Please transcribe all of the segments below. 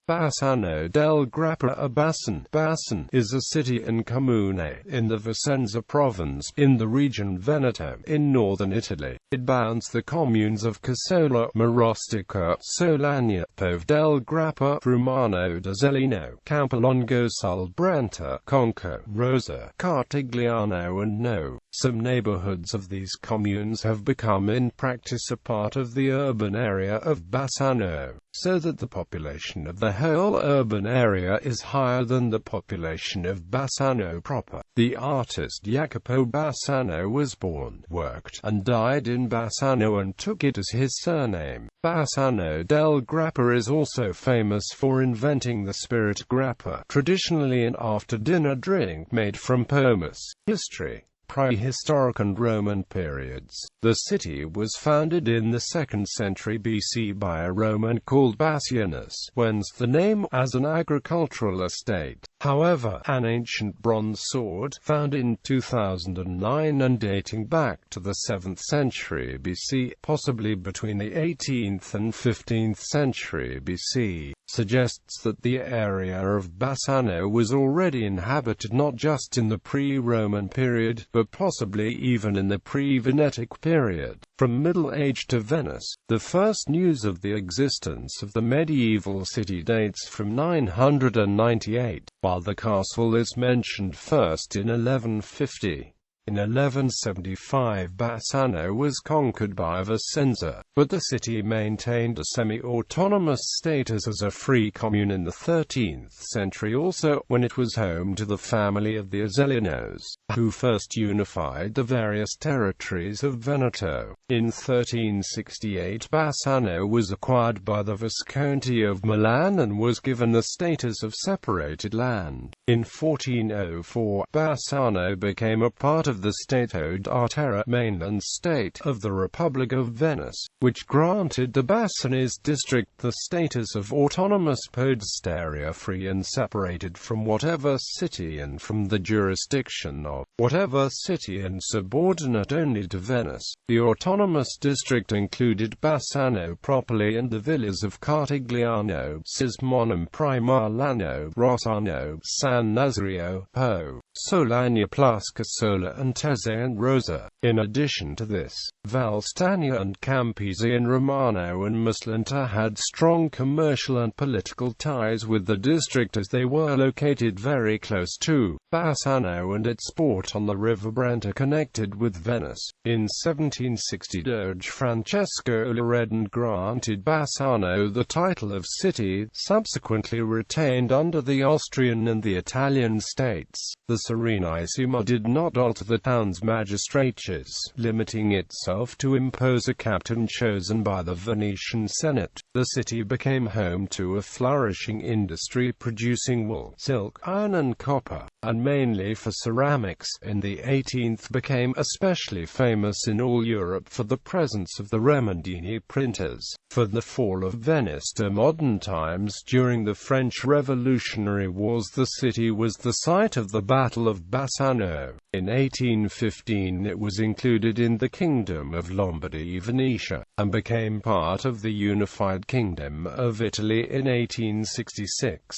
Bassano del Grappa. Bassan is a city and comune in the Vicenza province, in the region Veneto, in northern Italy. It bounds the communes of Cassola, Marostica, Solagna, Pove del Grappa, Romano da Zellino, Campolongo sul Brenta, Conco, Rosà, Cartigliano and Nove.Some neighbourhoods of these communes have become in practice a part of the urban area of Bassano, so that the population of the whole urban area is higher than the population of Bassano proper. The artist Jacopo Bassano was born, worked, and died in Bassano and took it as his surname. Bassano del Grappa is also famous for inventing the spirit grappa, traditionally an after-dinner drink made from pomace. History. Prehistoric and Roman periods. The city was founded in the 2nd century BC by a Roman called Bassan, whence the name, as an agricultural estate. However, an ancient bronze sword, found in 2009 and dating back to the 7th century BC, possibly between the 18th and 15th century BC, suggests that the area of Bassano was already inhabited not just in the pre-Roman period, but possibly even in the pre-Venetic period. From Middle Age to Venice, the first news of the existence of the medieval city dates from 998, while the castle is mentioned first in 1150. In 1175 Bassano was conquered by Vicenza, but the city maintained a semi-autonomous status as a free commune in the 13th century also, when it was home to the family of the Zyance, who first unified the various territories of Veneto. In 1368 Bassano was acquired by the Visconti of Milan and was given the status of separated land. In 1404, Bassano became a part of the Stato-d'Arte mainland state of the Republic of Venice, which granted the Bassanese district the status of autonomous podest, free and separated from whatever city and from the jurisdiction of whatever city and subordinate only to Venice. The autonomous district included Bassano properly and the villas of Cartigliano, Sismonem Primarlano, Rossano, San Nazrio, Po, Solagna plus Cassola and Tese and Rosà. In addition to this, Valstagna and Campisi in Romano and Maslenta had strong commercial and political ties with the district as they were located very close to Bassano and its port on the river Brenta connected with Venice. In 1760 Doge Francesco Loredon granted Bassano the title of city, subsequently retained under the Austrian and the Italian states. The Serenissima did not alter the town's magistratures, limiting itself to impose a captain chosen by the Venetian Senate. The city became home to a flourishing industry producing wool, silk, iron and copper, and mainly for ceramics. In the 18th became especially famous in all Europe for the presence of the Remondini printers. For the fall of Venice to modern times during the French Revolutionary Wars, the city was the site of the Battle of Bassano. In 1815 it was included in the Kingdom of Lombardy-Venetia, and became part of the unified Kingdom of Italy in 1866.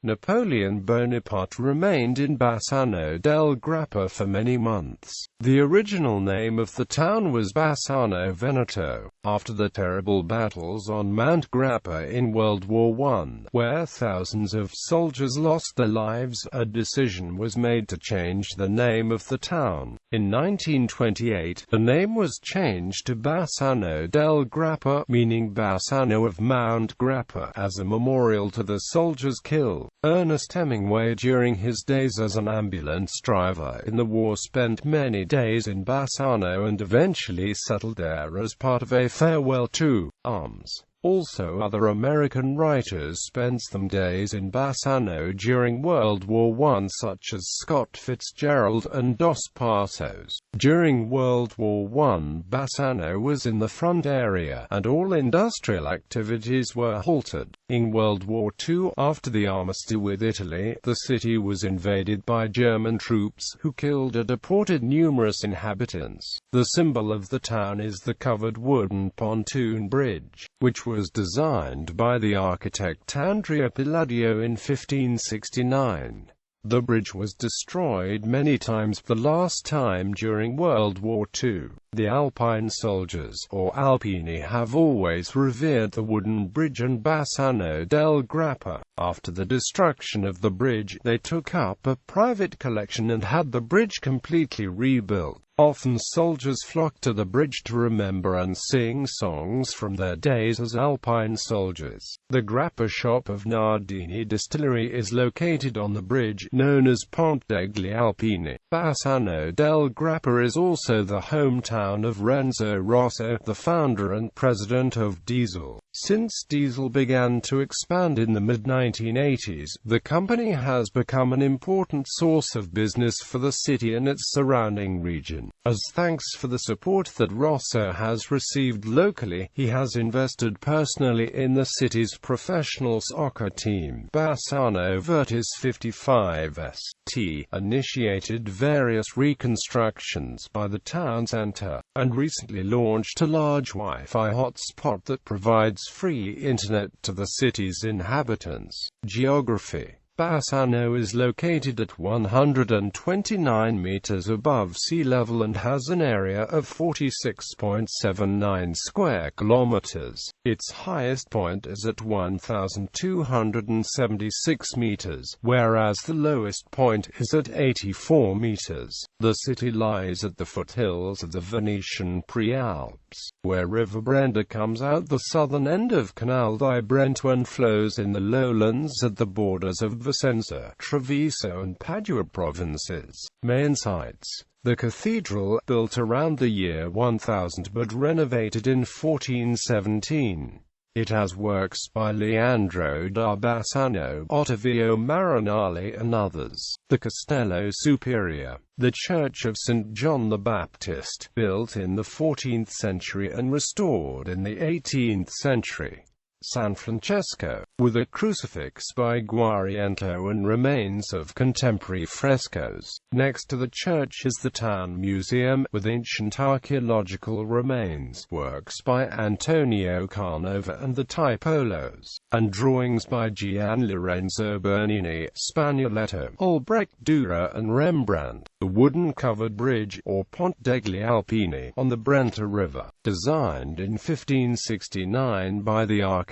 Napoleon Bonaparte remained in Bassano del Grappa for many months. The original name of the town was Bassano Veneto, after the terrible battles on Mount Grappa in World War I, where thousands of soldiers lost their lives. A decision was made to change the name of the town. In 1928, the name was changed to Bassano del Grappa, meaning Bassano of Mount Grappa, as a memorial to the soldiers killed. Ernest Hemingway, during his days as an ambulance driver in the war, spent many days in Bassano and eventually settled there as part of a farewell to arms. Also, other American writers spent some days in Bassano during World War I, such as Scott Fitzgerald and Dos Passos. During World War I, Bassano was in the front area, and all industrial activities were halted. In World War II, after the armistice with Italy, the city was invaded by German troops, who killed or deported numerous inhabitants. The symbol of the town is the covered wooden pontoon bridge. which was designed by the architect Andrea Palladio in 1569. The bridge was destroyed many times, the last time during World War II. The Alpine soldiers, or Alpini, have always revered the wooden bridge and Bassano del Grappa. After the destruction of the bridge, they took up a private collection and had the bridge completely rebuilt. Often soldiers flocked to the bridge to remember and sing songs from their days as Alpine soldiers. The Grappa shop of Nardini distillery is located on the bridge, known as Ponte degli Alpini. Bassano del Grappa is also the hometown of Renzo Rosso, the founder and president of Diesel. Since Diesel began to expand in the mid-1980s, the company has become an important source of business for the city and its surrounding region. As thanks for the support that Rosso has received locally, he has invested personally in the city's professional soccer team. Bassano Virtus 55 St. initiated various reconstructions by the town centre, and recently launched a large Wi-Fi hotspot that provides free internet to the city's inhabitants. Geography. Bassano is located at 129 meters above sea level and has an area of 46.79 square kilometers. Its highest point is at 1,276 meters, whereas the lowest point is at 84 meters. The city lies at the foothills of the Venetian Prealps, where River Brenta comes out the southern end of Canal di Brenta and flows in the lowlands at the borders of Vicenza, Treviso and Padua provinces. Main sites. The cathedral, built around the year 1000 but renovated in 1417. It has works by Leandro da Bassano, Ottavio Marinali and others. The Castello Superiore, the Church of St. John the Baptist, built in the 14th century and restored in the 18th century. San Francesco, with a crucifix by Guariento and remains of contemporary frescoes. Next to the church is the town museum, with ancient archaeological remains, works by Antonio Canova and the Tipolos, and drawings by Gian Lorenzo Bernini, Spagnoletto, Albrecht Dürer and Rembrandt. The wooden-covered bridge, or Ponte degli Alpini, on the Brenta River, designed in 1569 by the architect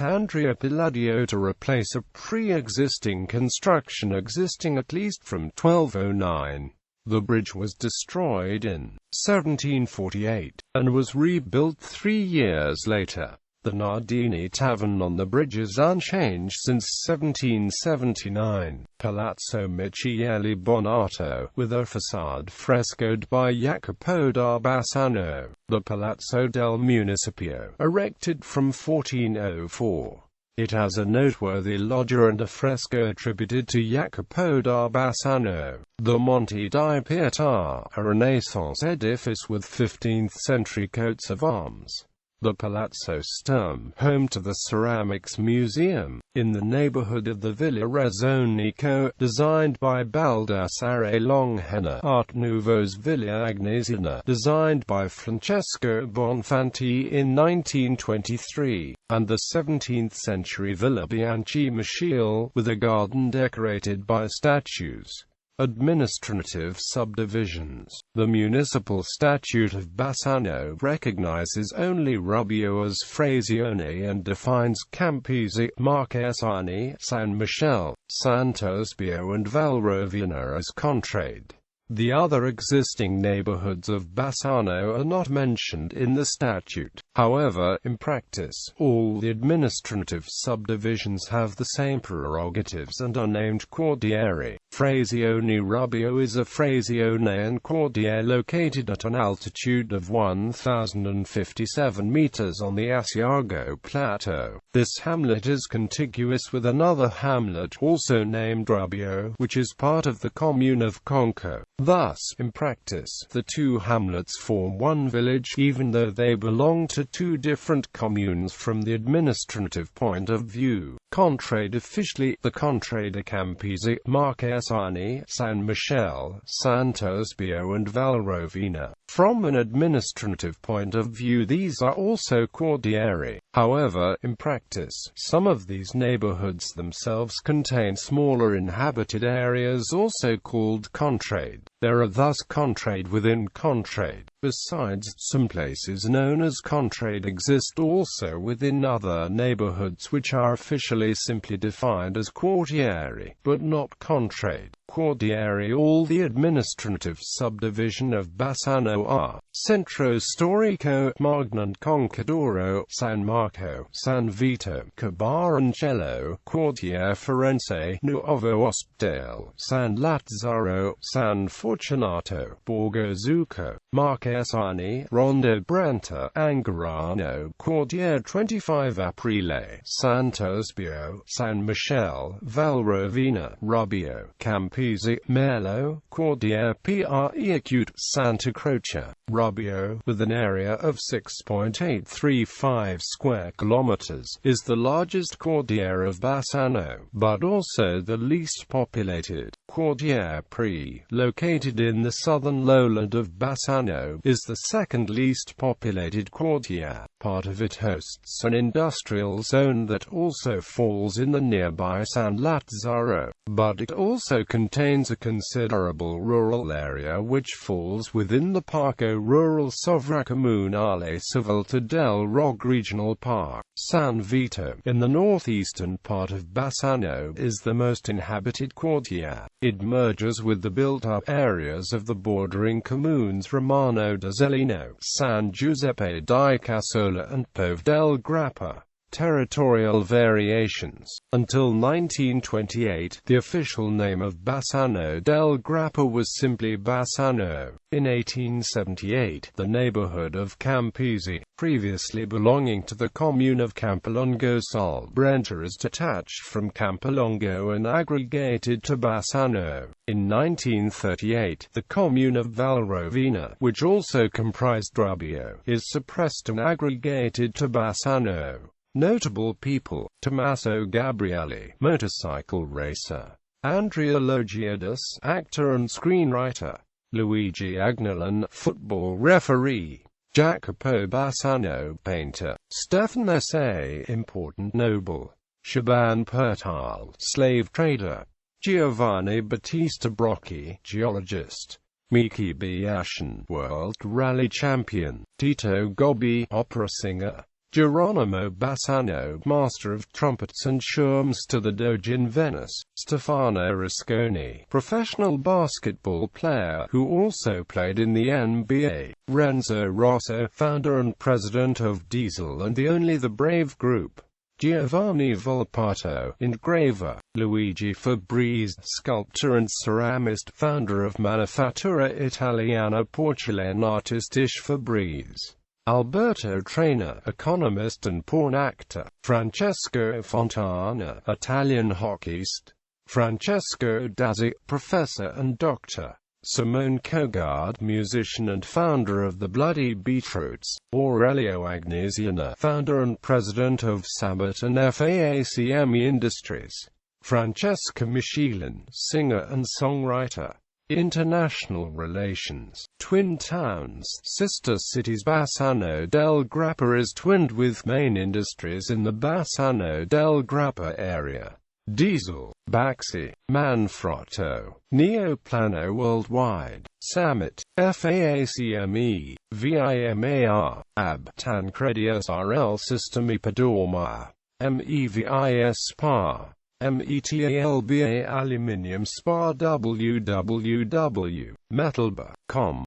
Andrea Palladio to replace a pre-existing construction existing at least from 1209. The bridge was destroyed in 1748, and was rebuilt 3 years later. The Nardini Tavern on the bridge is unchanged since 1779. Palazzo Michele Bonato, with a facade frescoed by Jacopo da Bassano. The Palazzo del Municipio, erected from 1404. It has a noteworthy loggia and a fresco attributed to Jacopo da Bassano. The Monte di Pietà, a Renaissance edifice with 15th-century coats of arms. The Palazzo Sturm, home to the Ceramics Museum, in the neighborhood of the Villa Rezzonico, designed by Baldassare Longhena. Art Nouveau's Villa Agnesina, designed by Francesco Bonfanti in 1923, and the 17th-century Villa Bianchi Michele, with a garden decorated by statues. Administrative subdivisions. The municipal statute of Bassano recognizes only Rubbio as frazione and defines Campisi, Marchesani, San Michele, Sant'Ospio and Valrovina as contrade. The other existing neighborhoods of Bassano are not mentioned in the statute. However, in practice, all the administrative subdivisions have the same prerogatives and are named quartieri. Frazione Rubbio is a frazione and quartiere located at an altitude of 1,057 meters on the Asiago Plateau. This hamlet is contiguous with another hamlet also named Rubbio, which is part of the commune of Conco. Thus, in practice, the two hamlets form one village, even though they belong to two different communes from the administrative point of view. Contrade officially, the contrade Campisi, Marchesani, San Michele, Sant'Ospio and Valrovina. From an administrative point of view, these are also quartieri. However, in practice, some of these neighborhoods themselves contain smaller inhabited areas also called contrade. There are thus contrade within contrade. Besides, some places known as contrade exist also within other neighborhoods which are officially simply defined as quartieri, but not contrade. Quartieri. All the administrative subdivision of Bassano are Centro Storico, Magnan Concadoro, San Marco, San Vito, Cabaroncello, Quartiere Firenze, Nuovo Ospedale, San Lazzaro, San Fortunato, Borgo Zucco, Marquesani, Rondo Brenta, Angarano, Quartiere 25 Aprile, Sant'Ospio, San Michele, Valrovina, Rubbio, Campisi, Melo, Quartiere Pre-Acute, Santa Croce, Rubbio, with an area of 6.835 square kilometers, is the largest quartiere of Bassano, but also the least populated. Quartiere Pre, located in the southern lowland of Bassano, is the second least populated quartiere. Part of it hosts an industrial zone that also falls in the nearby San Lazzaro, but it also contains a considerable rural area which falls within the Parco Rural Sovracomunale Civiltà del Rog Regional Park. San Vito, in the northeastern part of Bassano, is the most inhabited quartiere. It merges with the built-up areas of the bordering communes Romano da Zellino, San Giuseppe di Cassola and Pove del Grappa. Territorial variations. Until 1928, the official name of Bassano del Grappa was simply Bassano. In 1878, the neighborhood of Campisi, previously belonging to the commune of Campolongo sul Brenta, is detached from Campolongo and aggregated to Bassano. In 1938, the commune of Valrovina, which also comprised Rubbio, is suppressed and aggregated to Bassano. Notable people: Tommaso Gabrielli, motorcycle racer; Andrea Loggiadis, actor and screenwriter; Luigi Agnelan, football referee; Jacopo Bassano, painter; Stefan S.A., important noble; Shaban Pertal, slave trader; Giovanni Battista Brocchi, geologist; Miki Biashan, world rally champion; Tito Gobbi, opera singer; Geronimo Bassano, master of trumpets and shurms to the Doge in Venice; Stefano Risconi, professional basketball player who also played in the NBA; Renzo Rosso, founder and president of Diesel and the Brave Group; Giovanni Volpato, engraver; Luigi Fabrizi, sculptor and ceramist, founder of Manifattura Italiana Porcelain Artistiche Fabrizi; Alberto Traina, economist and porn actor; Francesco Fontana, Italian hockeyist; Francesco Dazzi, professor and doctor; Simone Kogard, musician and founder of the Bloody Beetroots; Aurelio Agnesiana, founder and president of Sabbat and FAACM Industries; Francesca Michelin, singer and songwriter. International relations. Twin towns, sister cities. Bassano del Grappa is twinned with main industries in the Bassano del Grappa area: diesel, Baxi, Manfrotto, Neoplano Worldwide, Summit, FAACME, VIMAR, AB, Tancredius RL Sistemi Padorma, MEVIS SPA, METALBA Aluminium SPA, www.metalba.com